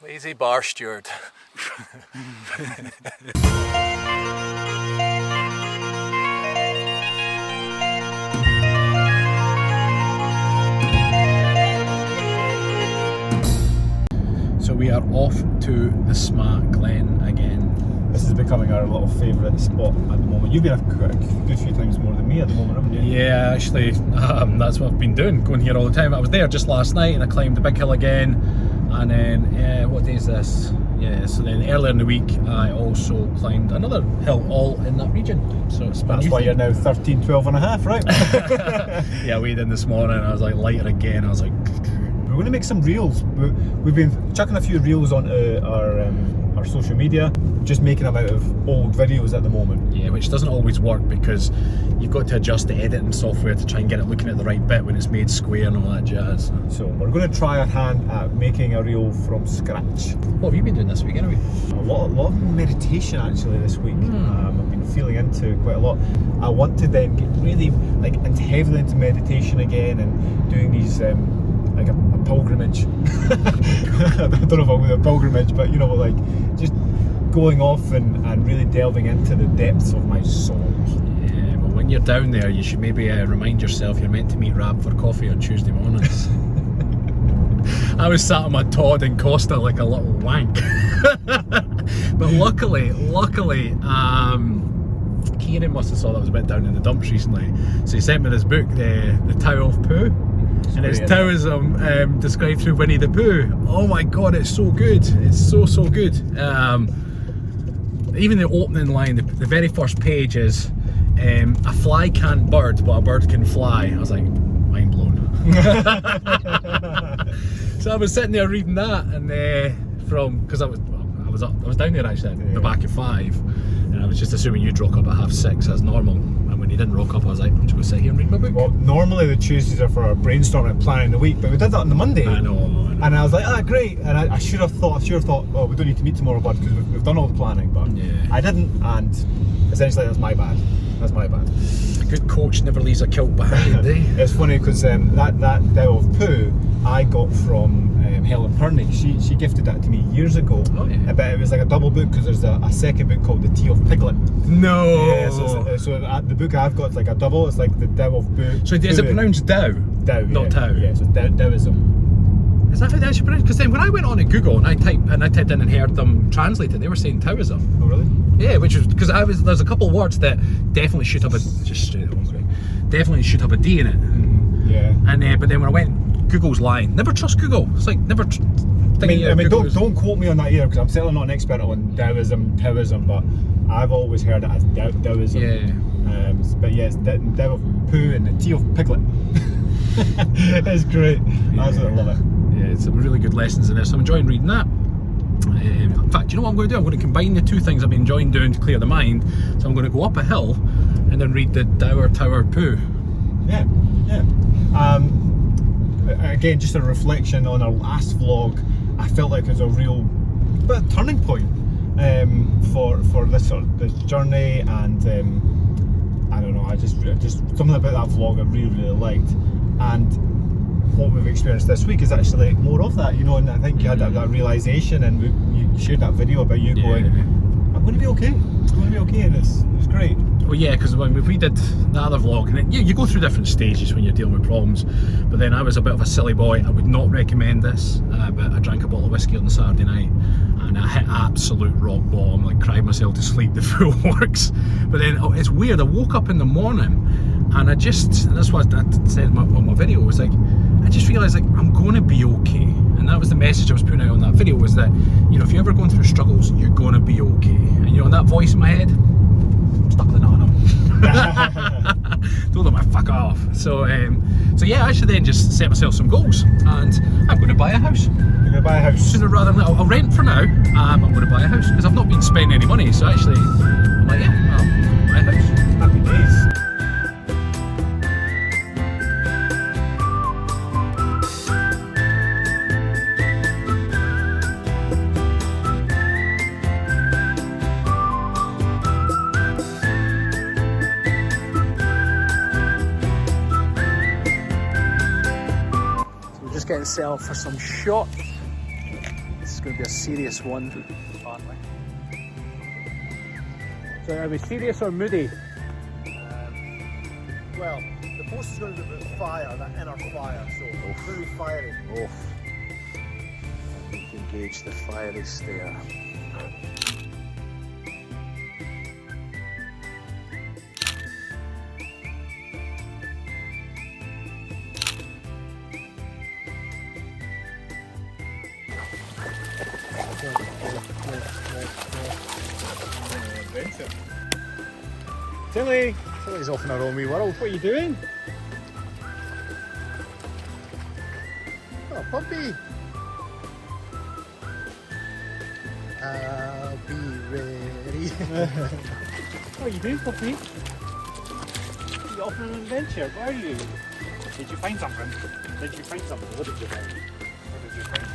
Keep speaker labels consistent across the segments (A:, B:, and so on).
A: Lazy bar steward. So we are off to the Smart Glen again.
B: This is becoming our little favourite spot at the moment. You've been a good few times more than me at the moment, haven't you?
A: Yeah, actually, that's what I've been doing, going here all the time. I was there just last night and I climbed the big hill again. And then, what day is this? Yeah, so then earlier in the week I also climbed another hill all in that region. So it's
B: That's why you're now 13, 12 and a half, right?
A: Yeah, I weighed in this morning and I was like lighter again. I was like...
B: We're going to make some reels. We've been chucking a few reels onto our social media, just making them out of old videos at the moment.
A: Yeah, which doesn't always work because you've got to adjust the editing software to try and get it looking at the right bit when it's made square and all that jazz.
B: So we're going to try our hand at making a reel from scratch.
A: What have you been doing this week anyway?
B: A lot of meditation actually this week. I've been feeling into quite a lot. I want to then get really heavily into meditation again and doing these like a pilgrimage. I don't know if I'll do a pilgrimage, but you know, like just going off and really delving into the depths of my soul.
A: Yeah, well, when you're down there, you should maybe remind yourself you're meant to meet Rab for coffee on Tuesday mornings. I was sat on my Todd and Costa like a little wank. But luckily, Kieran must have saw that I was a bit down in the dumps recently, so he sent me this book, the Tao of Pooh. And it's Taoism described through Winnie the Pooh. Oh my god, it's so good. It's so good. Even the opening line, the very first page is, a fly can't bird, but a bird can fly. I was like, mind blown. So I was sitting there reading that, and because I was down there actually at the back at 5, and I was just assuming you'd rock up at 6:30 as normal. And when you didn't rock up, I was like, I'm just going to sit here and read my book.
B: Well, normally the Tuesdays are for our brainstorming and planning the week, but we did that on the Monday.
A: I know.
B: And I was like, great. And I should have thought, oh, we don't need to meet tomorrow, bud, because we've done all the planning. But
A: yeah.
B: I didn't, and essentially that's my bad. That's my bad.
A: A good coach never leaves a kilt behind, eh?
B: It's funny because that Tao of Pooh I got from Helen Purney. She gifted that to me years ago.
A: Oh yeah.
B: But it was like a double book because there's a second book called The Tea of Piglet.
A: No.
B: Yeah, so the book I've got is like a double. It's like the Tao of Pooh.
A: So is it pronounced Tao?
B: Tao,
A: not
B: yeah.
A: Tao.
B: Yeah, so Taoism.
A: Is that how they actually pronounce it? Because then when I went on to Google and I typed in and heard them translated, they were saying Taoism.
B: Oh really?
A: Yeah, which was because there's a couple of words that definitely should have definitely should have a D in it.
B: Yeah.
A: And but then when I went, Google's lying. Never trust Google. It's like never.
B: I mean, don't quote me on that either because I'm certainly not an expert on Taoism, but I've always heard it as Taoism.
A: Yeah.
B: But yeah, it's Tao of Pooh and the Tea of Piglet. It's great. I absolutely love it.
A: Yeah, some really good lessons in this. I'm enjoying reading that. In fact, you know what I'm going to do? I'm going to combine the two things I've been enjoying doing to clear the mind. So I'm going to go up a hill and then read the Tao of Pooh.
B: Yeah. Again, just a reflection on our last vlog. I felt like it was a real bit of turning point for this journey, and I don't know. I just something about that vlog I really liked, and what we've experienced this week is actually more of that, you know. And I think you had that realization, and you shared that video about you going, I'm going to be okay. I'm going to be okay, and it's great.
A: Well, yeah, because when we did the other vlog, and then, you go through different stages when you're dealing with problems. But then I was a bit of a silly boy. I would not recommend this, but I drank a bottle of whiskey on the Saturday night, and I hit absolute rock bottom. Like cried myself to sleep. The full works. But then it's weird. I woke up in the morning, and and that's what I said on my video. Was like, I just realised like I'm going to be okay. And that was the message I was putting out on that video, was that, you know, if you're ever going through struggles, you're going to be okay. And you know, and that voice in my head, stuck with the nut on him. Told him I fuck off. So yeah, I should then just set myself some goals, and I'm going to buy a house.
B: You're going to buy a house?
A: Sooner rather than I'll rent for now. I'm going to buy a house because I've not been spending any money. So actually, I'm like, yeah, I'll buy a house.
B: Happy days.
A: Getting set up for some shot. It's going to be a serious one. So are we serious or moody?
B: Well, the post is going to be about fire, that inner fire, so it's going to be fiery.
A: Oh. You can gauge the fiery stare.
B: Tilly!
A: Tilly's off in her own wee world. What are you doing? Oh, puppy! I'll be ready.
B: What are you doing, puppy? You're off on an adventure, where are you? Did you find something? Did you find something? What did you find? What did you find?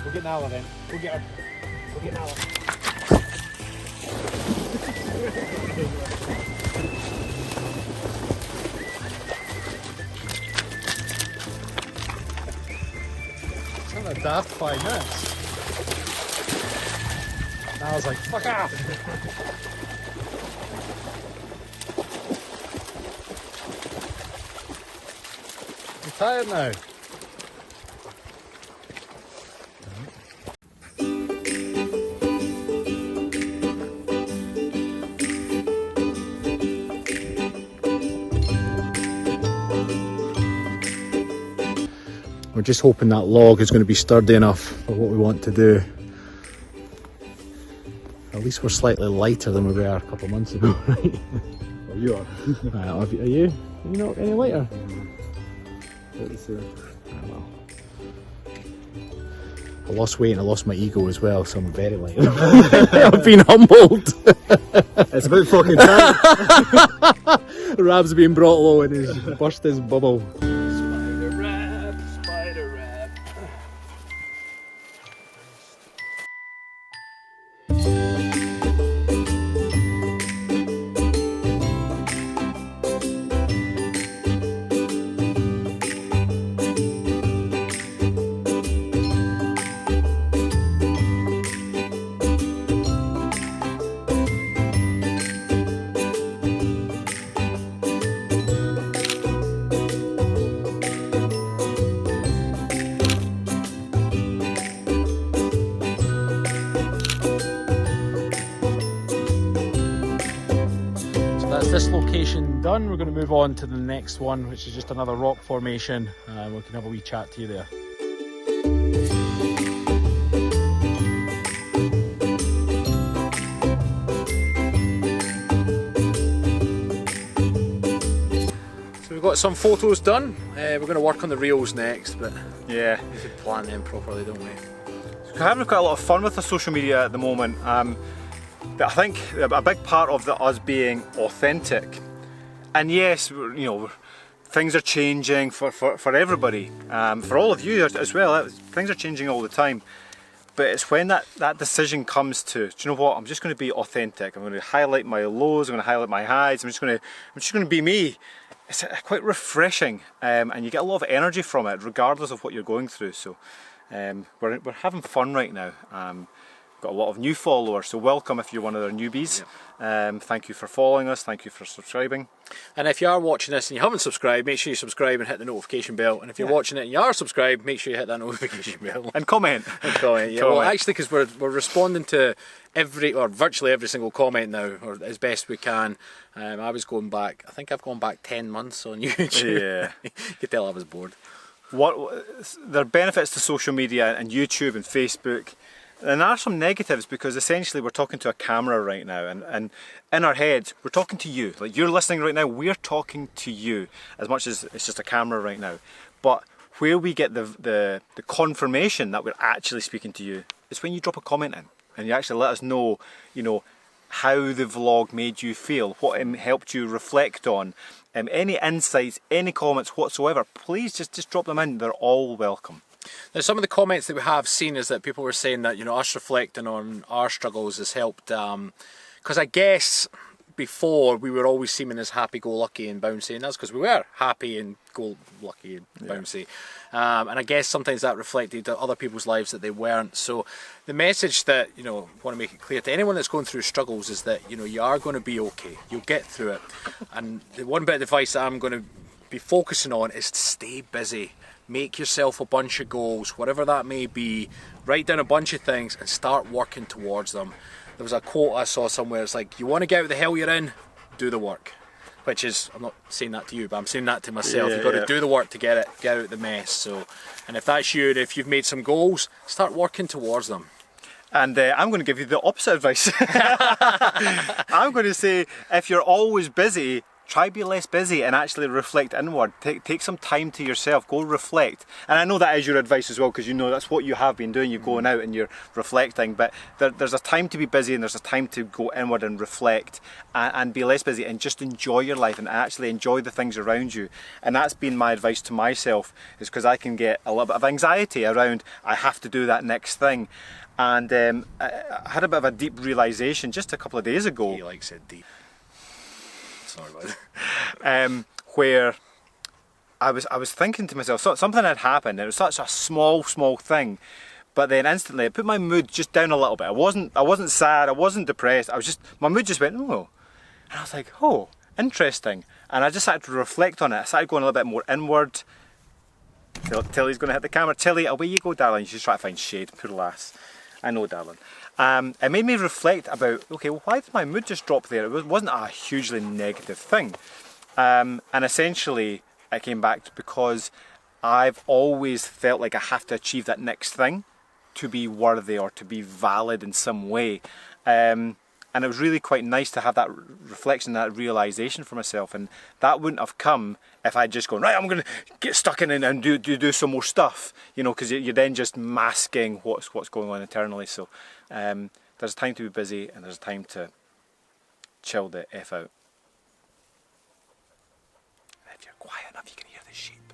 B: We'll get Nala then. We'll get her. We'll get Nala.
A: It's not a daft 5 minutes. And I was like, fuck off! I'm tired now. We're just hoping that log is going to be sturdy enough for what we want to do. At least we're slightly lighter than we were a couple of months ago, right?
B: Well, you are.
A: Are you? Are you not any lighter? Well. I lost weight and I lost my ego as well, so I'm very light. I've been humbled.
B: It's about fucking time.
A: Rab's being brought low and he's burst his bubble. That's this location done. We're going to move on to the next one, which is just another rock formation. We can have a wee chat to you there. So we've got some photos done. We're going to work on the reels next, but
B: Yeah.
A: we should plan them properly, don't we?
B: We're having quite a lot of fun with the social media at the moment. But I think a big part of us being authentic, and yes, things are changing for everybody, for all of you as well. Things are changing all the time, but it's when that decision comes to, do you know what? I'm just going to be authentic. I'm going to highlight my lows. I'm going to highlight my highs. I'm just going to be me. It's quite refreshing, and you get a lot of energy from it, regardless of what you're going through. So we're having fun right now. Got a lot of new followers, so welcome if you're one of their newbies. Yep. Thank you for following us, thank you for subscribing.
A: And if you are watching this and you haven't subscribed, make sure you subscribe and hit the notification bell. And if you're watching it and you are subscribed, make sure you hit that notification bell.
B: And comment.
A: And comment, yeah. Well, actually, because we're responding to virtually every single comment now, or as best we can. I was going back, I think I've gone back 10 months on YouTube.
B: Yeah.
A: You could tell I was bored.
B: There are benefits to social media and YouTube and Facebook. And there are some negatives, because essentially we're talking to a camera right now, and in our heads we're talking to you. Like, you're listening right now, we're talking to you, as much as it's just a camera right now. But where we get the confirmation that we're actually speaking to you is when you drop a comment in and you actually let us know, how the vlog made you feel, what helped you reflect on, any insights, any comments whatsoever. Please just drop them in. They're all welcome.
A: Now, some of the comments that we have seen is that people were saying that us reflecting on our struggles has helped, because I guess before we were always seeming as happy-go-lucky and bouncy, and that's because we were happy and go-lucky and bouncy. And I guess sometimes that reflected other people's lives that they weren't. So the message that, you know, I want to make it clear to anyone that's going through struggles is that, you know, you are going to be okay. You'll get through it. And the one bit of advice that I'm going to be focusing on is to stay busy. Make yourself a bunch of goals, whatever that may be. Write down a bunch of things and start working towards them. There was a quote I saw somewhere, it's like, you want to get out of the hell you're in, do the work. Which is, I'm not saying that to you, but I'm saying that to myself. You've got to do the work to get out of the mess. So, and if that's you, and if you've made some goals, start working towards them.
B: And I'm going to give you the opposite advice. I'm going to say, if you're always busy, try be less busy and actually reflect inward. Take some time to yourself, go reflect. And I know that is your advice as well, because you know that's what you have been doing. You're going out and you're reflecting, but there's a time to be busy and there's a time to go inward and reflect and be less busy and just enjoy your life and actually enjoy the things around you. And that's been my advice to myself, is because I can get a little bit of anxiety around, I have to do that next thing. And I had a bit of a deep realisation just a couple of days ago.
A: He likes it deep. Sorry about
B: that. Where I was thinking to myself, something had happened. It was such a small thing, but then instantly it put my mood just down a little bit. I wasn't sad. I wasn't depressed. My mood just went, oh, and I was like, oh, interesting. And I just started to reflect on it. I started going a little bit more inward. Tilly's going to hit the camera. Tilly, away you go, darling. She's trying to find shade. Poor lass. I know, darling. It made me reflect about, okay, well, why did my mood just drop there? It wasn't a hugely negative thing. And essentially, it came back to because I've always felt like I have to achieve that next thing to be worthy or to be valid in some way. And it was really quite nice to have that reflection, that realisation for myself. And that wouldn't have come if I'd just gone, right, I'm going to get stuck in and do some more stuff, you know, because you're then just masking what's going on internally. So there's time to be busy and there's time to chill the F out. And if you're quiet enough, you can hear the sheep.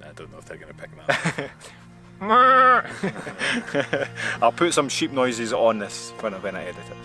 A: I don't know if they're going to pick that up.
B: I'll put some sheep noises on this when I edit it.